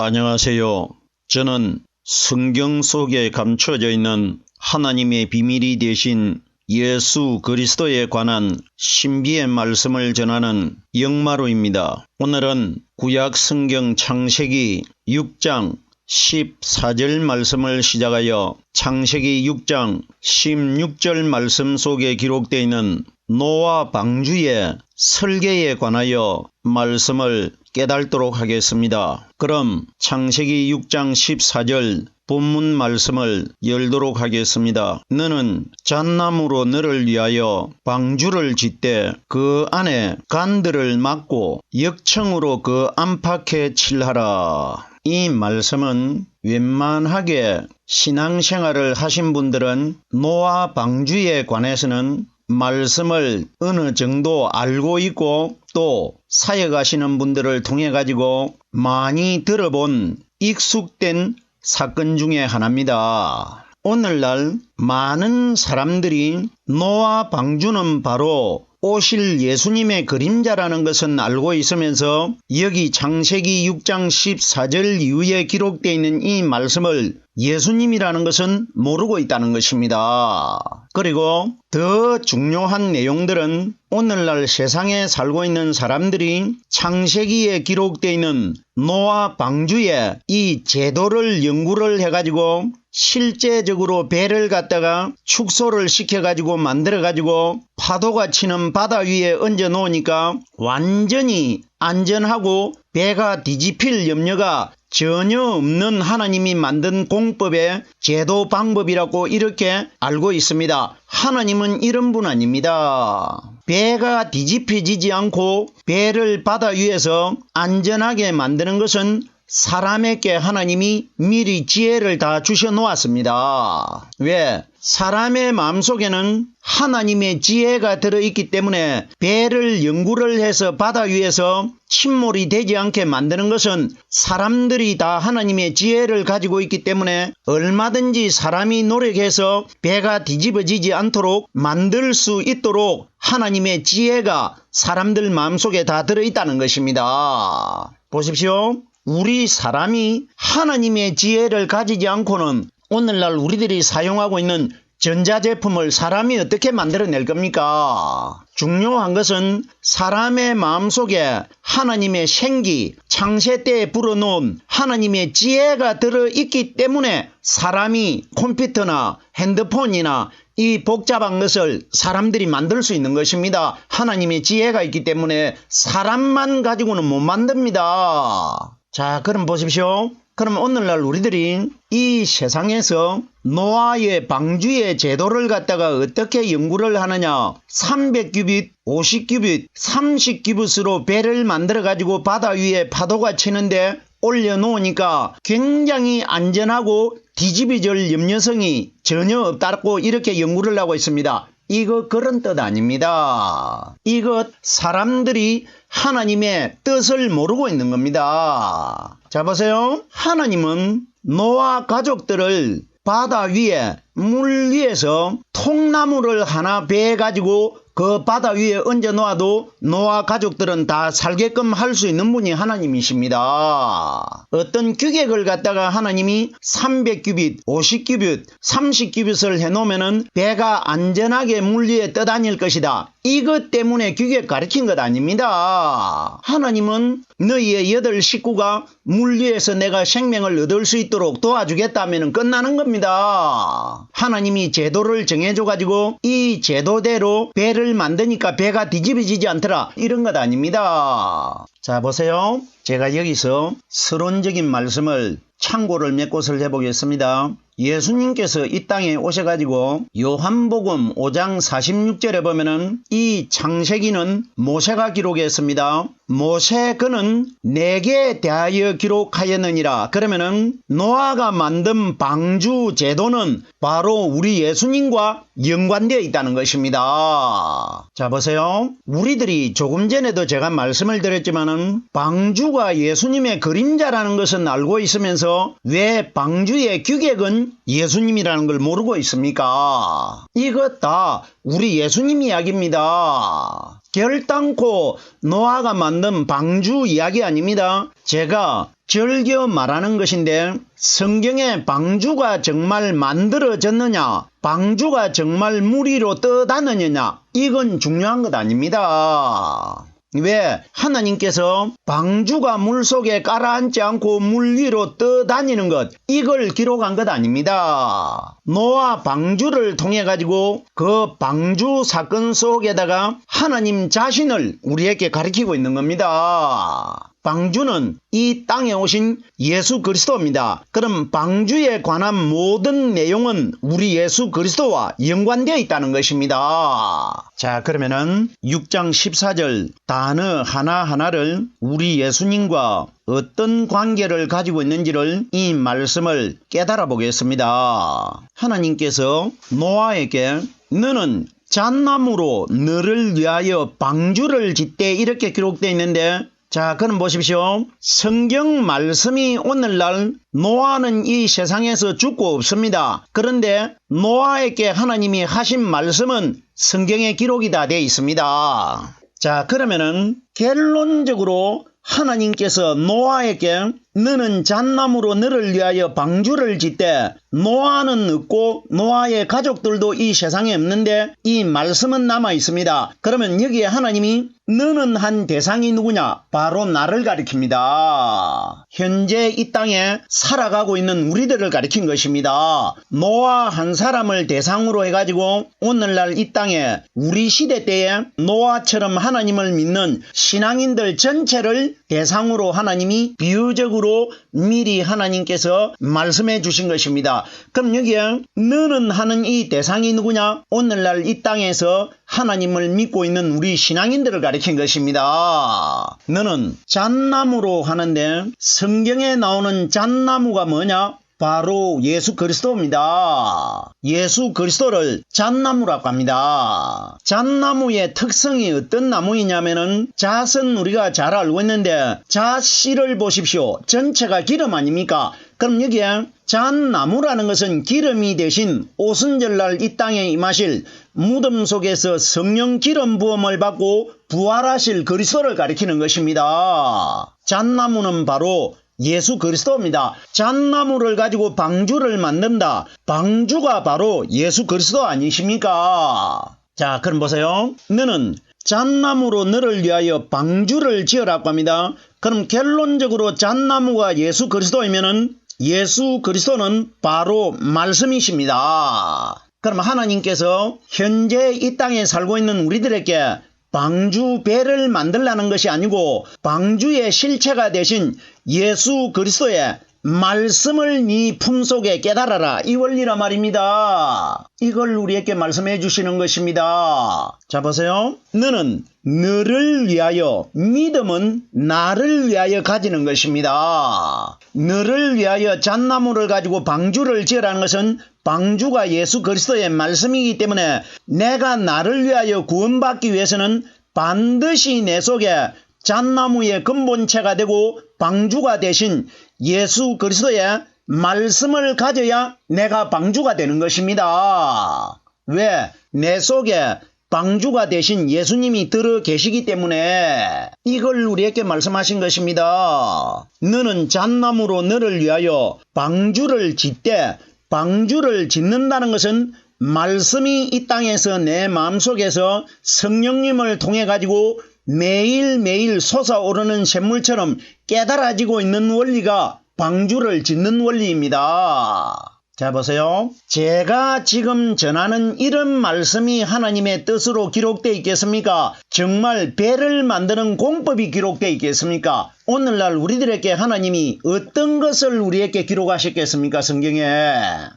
안녕하세요. 저는 성경 속에 감춰져 있는 하나님의 비밀이 되신 예수 그리스도에 관한 신비의 말씀을 전하는 영마루입니다. 오늘은 구약 성경 창세기 6장 14절 말씀을 시작하여 창세기 6장 16절 말씀 속에 기록되어 있는 노아 방주의 설계에 관하여 말씀을 깨닫도록 하겠습니다. 그럼 창세기 6장 14절 본문 말씀을 열도록 하겠습니다. 너는 잣나무로 너를 위하여 방주를 짓되 그 안에 간들을 막고 역청으로 그 안팎에 칠하라. 이 말씀은 웬만하게 신앙생활을 하신 분들은 노아 방주에 관해서는 말씀을 어느 정도 알고 있고 또 사역하시는 분들을 통해 가지고 많이 들어본 익숙된 사건 중에 하나입니다. 오늘날 많은 사람들이 노아 방주는 바로 오실 예수님의 그림자라는 것은 알고 있으면서 여기 창세기 6장 14절 이후에 기록되어 있는 이 말씀을 예수님이라는 것은 모르고 있다는 것입니다. 그리고 더 중요한 내용들은 오늘날 세상에 살고 있는 사람들이 창세기에 기록되어 있는 노아 방주의 이 제도를 연구를 해가지고 실제적으로 배를 갖다가 축소를 시켜가지고 만들어가지고 파도가 치는 바다 위에 얹어 놓으니까 완전히 안전하고 배가 뒤집힐 염려가 전혀 없는 하나님이 만든 공법의 제도 방법이라고 이렇게 알고 있습니다. 하나님은 이런 분 아닙니다. 배가 뒤집혀지지 않고 배를 바다 위에서 안전하게 만드는 것은 사람에게 하나님이 미리 지혜를 다 주셔 놓았습니다. 왜? 사람의 마음속에는 하나님의 지혜가 들어있기 때문에 배를 연구를 해서 바다 위에서 침몰이 되지 않게 만드는 것은 사람들이 다 하나님의 지혜를 가지고 있기 때문에 얼마든지 사람이 노력해서 배가 뒤집어지지 않도록 만들 수 있도록 하나님의 지혜가 사람들 마음속에 다 들어있다는 것입니다. 보십시오. 우리 사람이 하나님의 지혜를 가지지 않고는 오늘날 우리들이 사용하고 있는 전자제품을 사람이 어떻게 만들어낼 겁니까? 중요한 것은 사람의 마음속에 하나님의 생기, 창세 때에 불어놓은 하나님의 지혜가 들어있기 때문에 사람이 컴퓨터나 핸드폰이나 이 복잡한 것을 사람들이 만들 수 있는 것입니다. 하나님의 지혜가 있기 때문에 사람만 가지고는 못 만듭니다. 자, 그럼 보십시오. 그럼 오늘날 우리들이 이 세상에서 노아의 방주의 제도를 갖다가 어떻게 연구를 하느냐. 300규빗, 50규빗, 30규빗으로 배를 만들어 가지고 바다 위에 파도가 치는데 올려놓으니까 굉장히 안전하고 뒤집어질 염려성이 전혀 없다고 이렇게 연구를 하고 있습니다. 이거 그런 뜻 아닙니다. 이것 사람들이 하나님의 뜻을 모르고 있는 겁니다. 자, 보세요. 하나님은 노아 가족들을 바다 위에 물 위에서 통나무를 하나 베어 가지고 그 바다 위에 얹어 놓아도 노아 가족들은 다 살게끔 할 수 있는 분이 하나님이십니다. 어떤 규격을 갖다가 하나님이 300규빗, 50규빗, 30규빗을 해놓으면은 배가 안전하게 물 위에 떠다닐 것이다. 이것 때문에 규격 가르친 것 아닙니다. 하나님은 너희의 8 식구가 물 위에서 내가 생명을 얻을 수 있도록 도와주겠다면 끝나는 겁니다. 하나님이 제도를 정해줘가지고 이 제도대로 배를 만드니까 배가 뒤집어지지 않더라. 이런 것 아닙니다. 자, 보세요. 제가 여기서 서론적인 말씀을 참고를 몇 곳을 해보겠습니다. 예수님께서 이 땅에 오셔가지고 요한복음 5장 46절에 보면은 이 창세기는 모세가 기록했습니다. 모세 그는 내게 대하여 기록하였느니라. 그러면은 노아가 만든 방주 제도는 바로 우리 예수님과 연관되어 있다는 것입니다. 자, 보세요. 우리들이 조금 전에도 제가 말씀을 드렸지만은 방주가 예수님의 그림자라는 것은 알고 있으면서 왜 방주의 규격은 예수님이라는 걸 모르고 있습니까? 이것 다 우리 예수님 이야기입니다. 결단코 노아가 만든 방주 이야기 아닙니다. 제가 즐겨 말하는 것인데 성경에 방주가 정말 만들어졌느냐, 방주가 정말 물 위로 떠다니느냐, 이건 중요한 것 아닙니다. 왜? 하나님께서 방주가 물속에 가라앉지 않고 물 위로 떠다니는 것, 이걸 기록한 것 아닙니다. 노아 방주를 통해 가지고 그 방주 사건 속에다가 하나님 자신을 우리에게 가리키고 있는 겁니다. 방주는 이 땅에 오신 예수 그리스도입니다. 그럼 방주에 관한 모든 내용은 우리 예수 그리스도와 연관되어 있다는 것입니다. 자, 그러면은 6장 14절 단어 하나하나를 우리 예수님과 어떤 관계를 가지고 있는지를 이 말씀을 깨달아 보겠습니다. 하나님께서 노아에게 너는 잣나무로 너를 위하여 방주를 짓되 이렇게 기록되어 있는데, 자, 그럼 보십시오. 성경 말씀이 오늘날 노아는 이 세상에서 죽고 없습니다. 그런데 노아에게 하나님이 하신 말씀은 성경에 기록이 다 되어 있습니다. 자, 그러면은 결론적으로 하나님께서 노아에게 너는 잣나무로 너를 위하여 방주를 짓되, 노아는 없고 노아의 가족들도 이 세상에 없는데 이 말씀은 남아 있습니다. 그러면 여기에 하나님이 너는 한 대상이 누구냐? 바로 나를 가리킵니다. 현재 이 땅에 살아가고 있는 우리들을 가리킨 것입니다. 노아 한 사람을 대상으로 해가지고 오늘날 이 땅에 우리 시대 때에 노아처럼 하나님을 믿는 신앙인들 전체를 대상으로 하나님이 비유적으로 미리 하나님께서 말씀해 주신 것입니다. 그럼 여기에 너는 하는 이 대상이 누구냐? 오늘날 이 땅에서 하나님을 믿고 있는 우리 신앙인들을 가리킨 것입니다. 너는 잣나무로 하는데 성경에 나오는 잣나무가 뭐냐? 바로 예수 그리스도입니다. 예수 그리스도를 잣나무라고 합니다. 잣나무의 특성이 어떤 나무이냐면은, 잣은 우리가 잘 알고 있는데 잣씨를 보십시오. 전체가 기름 아닙니까? 그럼 여기에 잣나무라는 것은 기름이 대신 오순절날 이 땅에 임하실 무덤 속에서 성령 기름 부음을 받고 부활하실 그리스도를 가리키는 것입니다. 잣나무는 바로 예수 그리스도입니다. 잣나무를 가지고 방주를 만든다. 방주가 바로 예수 그리스도 아니십니까? 자, 그럼 보세요. 너는 잣나무로 너를 위하여 방주를 지으라고 합니다. 그럼 결론적으로 잣나무가 예수 그리스도이면은 예수 그리스도는 바로 말씀이십니다. 그럼 하나님께서 현재 이 땅에 살고 있는 우리들에게 방주 배를 만들라는 것이 아니고 방주의 실체가 되신 예수 그리스도의 말씀을 네 품속에 깨달아라, 이 원리라 말입니다. 이걸 우리에게 말씀해 주시는 것입니다. 자, 보세요. 너는 너를 위하여, 믿음은 나를 위하여 가지는 것입니다. 너를 위하여 잣나무를 가지고 방주를 지으라는 것은 방주가 예수 그리스도의 말씀이기 때문에 내가 나를 위하여 구원받기 위해서는 반드시 내 속에 잣나무의 근본체가 되고 방주가 되신 예수 그리스도의 말씀을 가져야 내가 방주가 되는 것입니다. 왜? 내 속에 방주가 되신 예수님이 들어 계시기 때문에 이걸 우리에게 말씀하신 것입니다. 너는 잣나무로 너를 위하여 방주를 짓되, 방주를 짓는다는 것은 말씀이 이 땅에서 내 마음속에서 성령님을 통해 가지고 매일매일 솟아오르는 샘물처럼 깨달아지고 있는 원리가 방주를 짓는 원리입니다. 자, 보세요. 제가 지금 전하는 이런 말씀이 하나님의 뜻으로 기록되어 있겠습니까? 정말 배를 만드는 공법이 기록되어 있겠습니까? 오늘날 우리들에게 하나님이 어떤 것을 우리에게 기록하셨겠습니까? 성경에.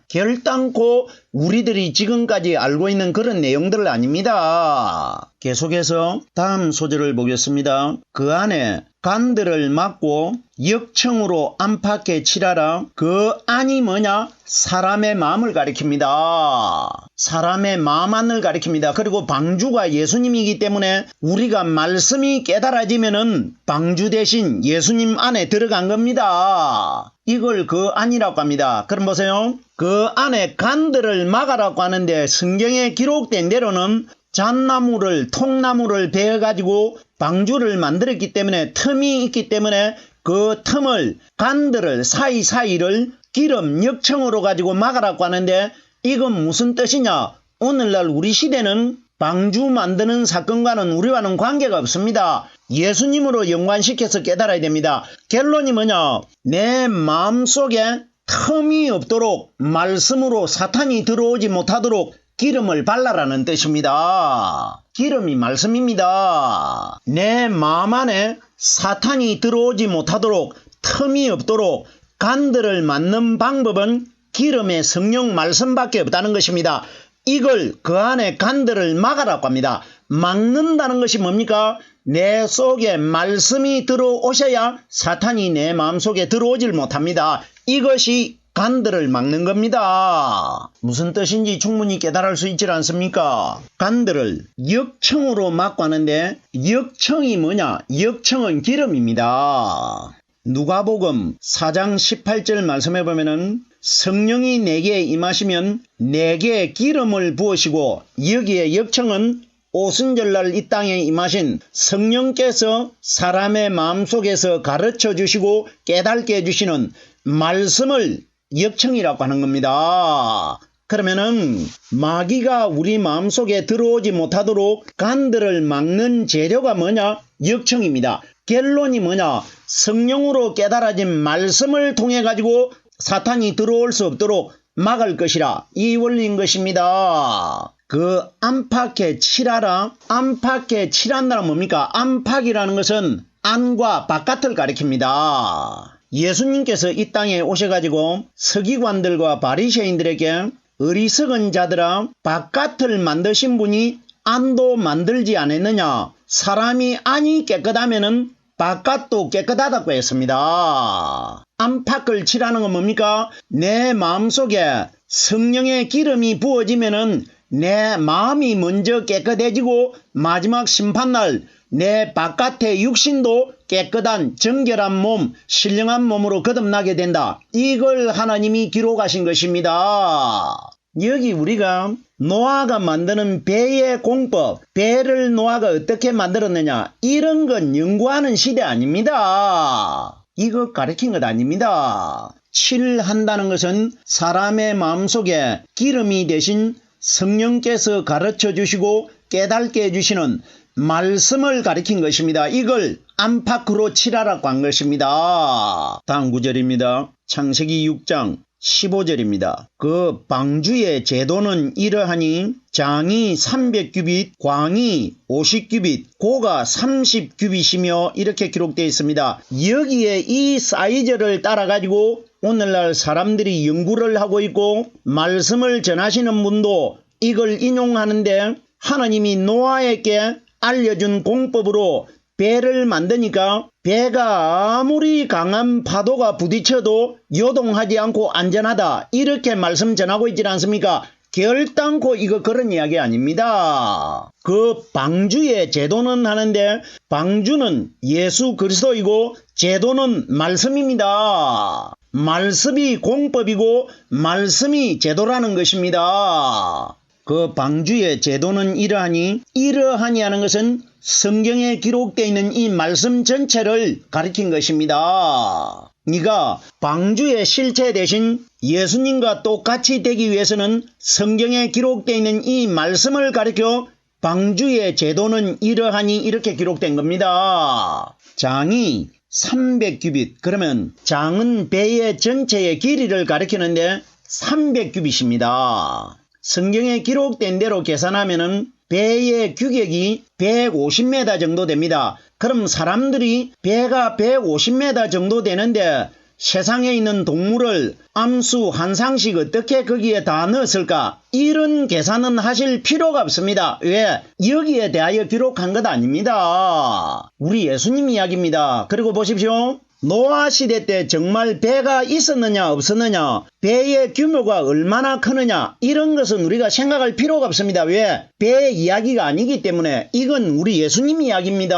결단코 우리들이 지금까지 알고 있는 그런 내용들 아닙니다. 계속해서 다음 소절을 보겠습니다. 그 안에 간들을 막고 역청으로 안팎에 칠하라. 그 안이 뭐냐? 사람의 마음을 가리킵니다. 사람의 마음 안을 가리킵니다. 그리고 방주가 예수님이기 때문에 우리가 말씀이 깨달아지면은 방주 대신 예수님 안에 들어간 겁니다. 이걸 그 안이라고 합니다. 그럼 보세요. 그 안에 간들을 막아라고 하는데 성경에 기록된 대로는 잣나무를 통나무를 베어가지고 방주를 만들었기 때문에 틈이 있기 때문에 그 틈을 간들을 사이사이를 기름 역청으로 가지고 막으라고 하는데 이건 무슨 뜻이냐? 오늘날 우리 시대는 방주 만드는 사건과는 우리와는 관계가 없습니다. 예수님으로 연관시켜서 깨달아야 됩니다. 결론이 뭐냐? 내 마음속에 틈이 없도록 말씀으로 사탄이 들어오지 못하도록 기름을 발라라는 뜻입니다. 기름이 말씀입니다. 내 마음 안에 사탄이 들어오지 못하도록 틈이 없도록 간들을 막는 방법은 기름의 성령 말씀밖에 없다는 것입니다. 이걸 그 안에 간들을 막아라고 합니다. 막는다는 것이 뭡니까? 내 속에 말씀이 들어오셔야 사탄이 내 마음속에 들어오질 못합니다. 이것이 간들을 막는 겁니다. 무슨 뜻인지 충분히 깨달을 수 있지 않습니까? 간들을 역청으로 막고 하는데 역청이 뭐냐? 역청은 기름입니다. 누가복음 4장 18절 말씀해 보면은 성령이 내게 임하시면 내게 기름을 부으시고 여기에 역청은 오순절날 이 땅에 임하신 성령께서 사람의 마음속에서 가르쳐 주시고 깨닫게 해주시는 말씀을 역청이라고 하는 겁니다. 그러면은 마귀가 우리 마음속에 들어오지 못하도록 간들을 막는 재료가 뭐냐? 역청입니다. 결론이 뭐냐? 성령으로 깨달아진 말씀을 통해 가지고 사탄이 들어올 수 없도록 막을 것이라 이 원리인 것입니다. 그 안팎에 칠하라. 안팎에 칠한다는 뭡니까? 안팎이라는 것은 안과 바깥을 가리킵니다. 예수님께서 이 땅에 오셔가지고 서기관들과 바리새인들에게 어리석은 자들아 바깥을 만드신 분이 안도 만들지 않았느냐? 사람이 안이 깨끗하면은 바깥도 깨끗하다고 했습니다. 안팎을 칠하는 건 뭡니까? 내 마음속에 성령의 기름이 부어지면은 내 마음이 먼저 깨끗해지고 마지막 심판날 내 바깥의 육신도 깨끗한 정결한 몸, 신령한 몸으로 거듭나게 된다. 이걸 하나님이 기록하신 것입니다. 여기 우리가 노아가 만드는 배의 공법, 배를 노아가 어떻게 만들었느냐, 이런 건 연구하는 시대 아닙니다. 이거 가르친 것 아닙니다. 칠한다는 것은 사람의 마음속에 기름이 되신 성령께서 가르쳐 주시고 깨닫게 해주시는 말씀을 가리킨 것입니다. 이걸 안팎으로 칠하라고 한 것입니다. 다음 구절입니다. 창세기 6장 15절입니다. 그 방주의 제도는 이러하니 장이 300규빗, 광이 50규빗, 고가 30규빗이며 이렇게 기록되어 있습니다. 여기에 이 사이즈를 따라가지고 오늘날 사람들이 연구를 하고 있고 말씀을 전하시는 분도 이걸 인용하는데 하나님이 노아에게 알려준 공법으로 배를 만드니까 배가 아무리 강한 파도가 부딪혀도 요동하지 않고 안전하다. 이렇게 말씀 전하고 있지 않습니까? 결단코 이거 그런 이야기 아닙니다. 그 방주의 제도는 하는데 방주는 예수 그리스도이고 제도는 말씀입니다. 말씀이 공법이고 말씀이 제도라는 것입니다. 그 방주의 제도는 이러하니 하는 것은 성경에 기록되어 있는 이 말씀 전체를 가리킨 것입니다. 네가 방주의 실체 대신 예수님과 똑같이 되기 위해서는 성경에 기록되어 있는 이 말씀을 가리켜 방주의 제도는 이러하니 이렇게 기록된 겁니다. 장이 300규빗, 그러면 장은 배의 전체의 길이를 가리키는데 300규빗입니다. 성경에 기록된 대로 계산하면은 배의 규격이 150m 정도 됩니다. 그럼 사람들이 배가 150m 정도 되는데 세상에 있는 동물을 암수 한 상씩 어떻게 거기에 다 넣었을까? 이런 계산은 하실 필요가 없습니다. 왜? 여기에 대하여 기록한 것 아닙니다. 우리 예수님 이야기입니다. 그리고 보십시오. 노아 시대 때 정말 배가 있었느냐 없었느냐, 배의 규모가 얼마나 크느냐, 이런 것은 우리가 생각할 필요가 없습니다. 왜? 배 이야기가 아니기 때문에. 이건 우리 예수님 이야기입니다.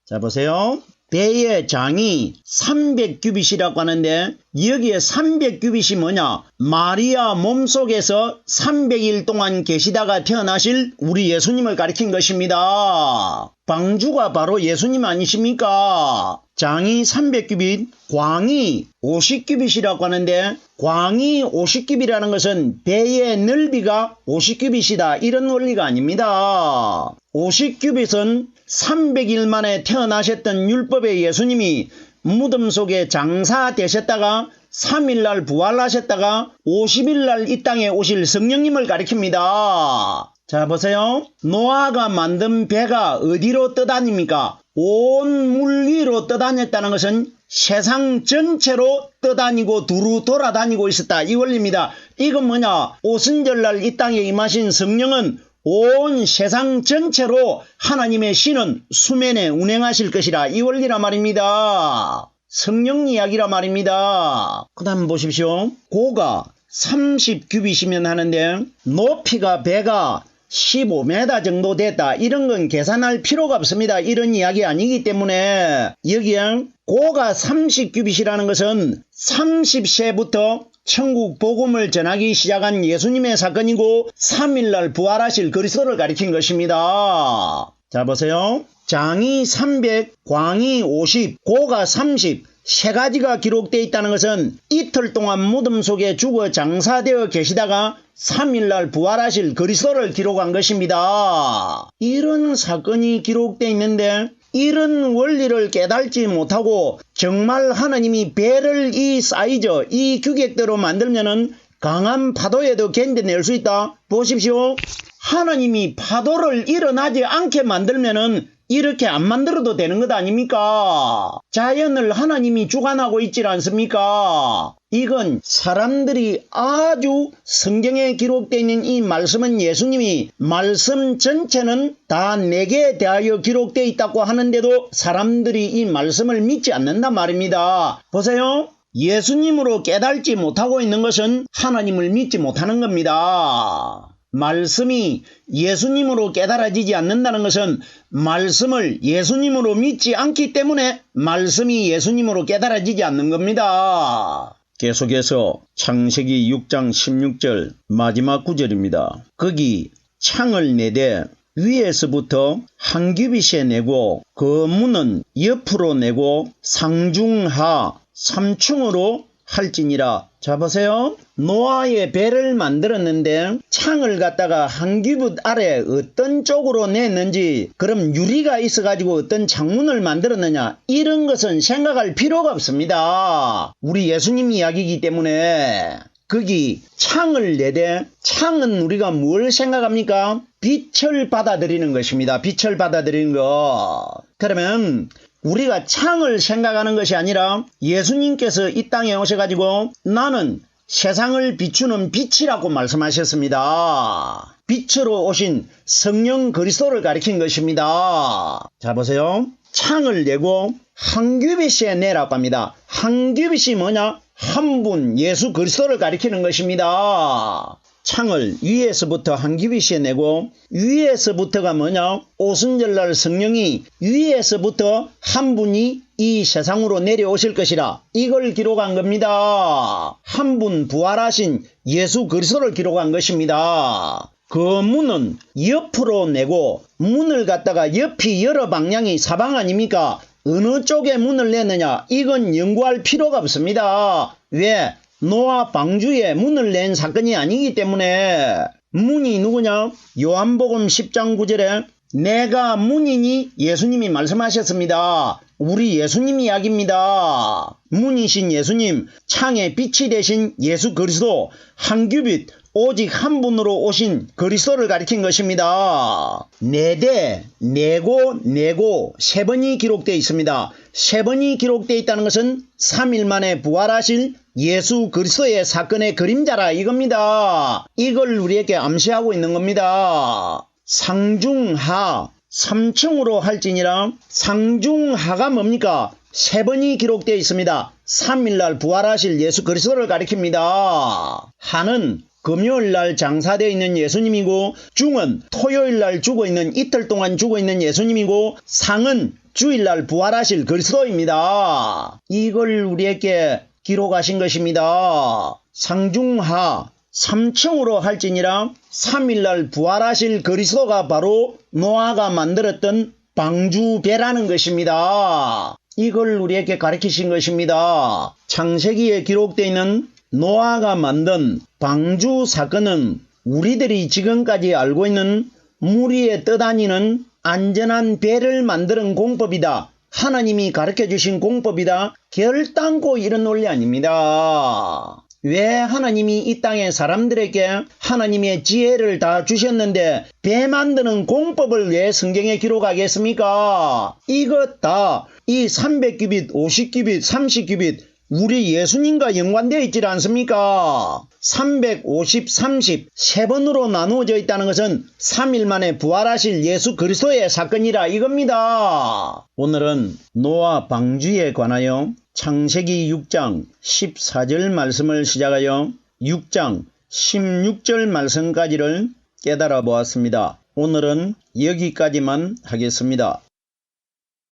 자, 보세요. 배의 장이 300규빗이라고 하는데 여기에 300규빗이 뭐냐? 마리아 몸속에서 300일 동안 계시다가 태어나실 우리 예수님을 가리킨 것입니다. 방주가 바로 예수님 아니십니까? 장이 300규빗, 광이 50규빗이라고 하는데 광이 50규빗이라는 것은 배의 넓이가 50규빗이다 이런 원리가 아닙니다. 50규빗은 300일 만에 태어나셨던 율법의 예수님이 무덤 속에 장사되셨다가 3일날 부활하셨다가 50일날 이 땅에 오실 성령님을 가리킵니다. 자 보세요. 노아가 만든 배가 어디로 떠다닙니까? 온 물 위로 떠다녔다는 것은 세상 전체로 떠다니고 두루 돌아다니고 있었다 이 원리입니다. 이건 뭐냐? 오순절날 이 땅에 임하신 성령은 온 세상 전체로 하나님의 신은 수면에 운행하실 것이라 이 원리라 말입니다. 성령 이야기라 말입니다. 그 다음 보십시오. 고가 30규빗이면 하는데 높이가 배가 15m 정도 됐다. 이런 건 계산할 필요가 없습니다. 이런 이야기 아니기 때문에 여기에 고가 30규빗이라는 것은 30세부터 천국 복음을 전하기 시작한 예수님의 사건이고 3일날 부활하실 그리스도를 가리킨 것입니다. 자 보세요. 장이 300, 광이 50, 고가 30 세 가지가 기록되어 있다는 것은 이틀 동안 무덤 속에 죽어 장사되어 계시다가 3일날 부활하실 그리스도를 기록한 것입니다. 이런 사건이 기록되어 있는데 이런 원리를 깨달지 못하고 정말 하나님이 배를 이 사이즈, 이 규격대로 만들면은 강한 파도에도 견뎌낼 수 있다. 보십시오. 하나님이 파도를 일어나지 않게 만들면은 이렇게 안 만들어도 되는 것 아닙니까? 자연을 하나님이 주관하고 있지 않습니까? 이건 사람들이 아주 성경에 기록되어 있는 이 말씀은 예수님이 말씀 전체는 다 내게 대하여 기록되어 있다고 하는데도 사람들이 이 말씀을 믿지 않는단 말입니다. 보세요. 예수님으로 깨달지 못하고 있는 것은 하나님을 믿지 못하는 겁니다. 말씀이 예수님으로 깨달아지지 않는다는 것은 말씀을 예수님으로 믿지 않기 때문에 말씀이 예수님으로 깨달아지지 않는 겁니다. 계속해서 창세기 6장 16절 마지막 구절입니다. 거기 창을 내되 위에서부터 한 규빗에 내고 그 문은 옆으로 내고 상중하 3층으로 할지니라. 자 보세요. 노아의 배를 만들었는데 창을 갖다가 한 규빗 아래 어떤 쪽으로 냈는지, 그럼 유리가 있어가지고 어떤 창문을 만들었느냐, 이런 것은 생각할 필요가 없습니다. 우리 예수님 이야기이기 때문에. 거기 창을 내되, 창은 우리가 뭘 생각합니까? 빛을 받아들이는 것입니다. 빛을 받아들이는 것. 그러면 우리가 창을 생각하는 것이 아니라 예수님께서 이 땅에 오셔가지고 나는 세상을 비추는 빛이라고 말씀하셨습니다. 빛으로 오신 성령 그리스도를 가리킨 것입니다. 자 보세요. 창을 내고 한 규빗에 내라고 합니다. 한 규빗이 뭐냐? 한 분 예수 그리스도를 가리키는 것입니다. 창을 위에서부터 한 규빗에 내고, 위에서부터가 뭐냐? 오순절날 성령이 위에서부터 한 분이 이 세상으로 내려오실 것이라, 이걸 기록한 겁니다. 한 분 부활하신 예수 그리스도를 기록한 것입니다. 그 문은 옆으로 내고, 문을 갖다가 옆이 여러 방향이 사방 아닙니까? 어느 쪽에 문을 내느냐, 이건 연구할 필요가 없습니다. 왜? 노아 방주에 문을 낸 사건이 아니기 때문에. 문이 누구냐? 요한복음 10장 9절에 내가 문이니 예수님이 말씀하셨습니다. 우리 예수님 이야기입니다. 문이신 예수님, 창의 빛이 되신 예수 그리스도, 한 규빗 오직 한 분으로 오신 그리스도를 가리킨 것입니다. 내되, 내고 세 번이 기록되어 있습니다. 세 번이 기록되어 있다는 것은 3일 만에 부활하실 예수 그리스도의 사건의 그림자라 이겁니다. 이걸 우리에게 암시하고 있는 겁니다. 상중하 3층으로 할지니라. 상중하가 뭡니까? 세 번이 기록되어 있습니다. 3일날 부활하실 예수 그리스도를 가리킵니다. 하는 금요일날 장사되어 있는 예수님이고, 중은 토요일날 죽어있는, 이틀 동안 죽어있는 예수님이고, 상은 주일날 부활하실 그리스도입니다. 이걸 우리에게 기록하신 것입니다. 상중하 3층으로 할지니라 3일날 부활하실 그리스도가 바로 노아가 만들었던 방주배라는 것입니다. 이걸 우리에게 가르치신 것입니다. 창세기에 기록되어 있는 노아가 만든 방주 사건은 우리들이 지금까지 알고 있는 물 위에 떠다니는 안전한 배를 만드는 공법이다. 하나님이 가르쳐주신 공법이다. 결단코 이런 논리 아닙니다. 왜 하나님이 이 땅에 사람들에게 하나님의 지혜를 다 주셨는데 배 만드는 공법을 왜 성경에 기록하겠습니까? 이것 다 이 300규빗, 50규빗, 30규빗 우리 예수님과 연관되어 있지 않습니까? 350, 30 세 번으로 나누어져 있다는 것은 3일 만에 부활하실 예수 그리스도의 사건이라 이겁니다. 오늘은 노아 방주에 관하여 창세기 6장 14절 말씀을 시작하여 6장 16절 말씀까지를 깨달아 보았습니다. 오늘은 여기까지만 하겠습니다.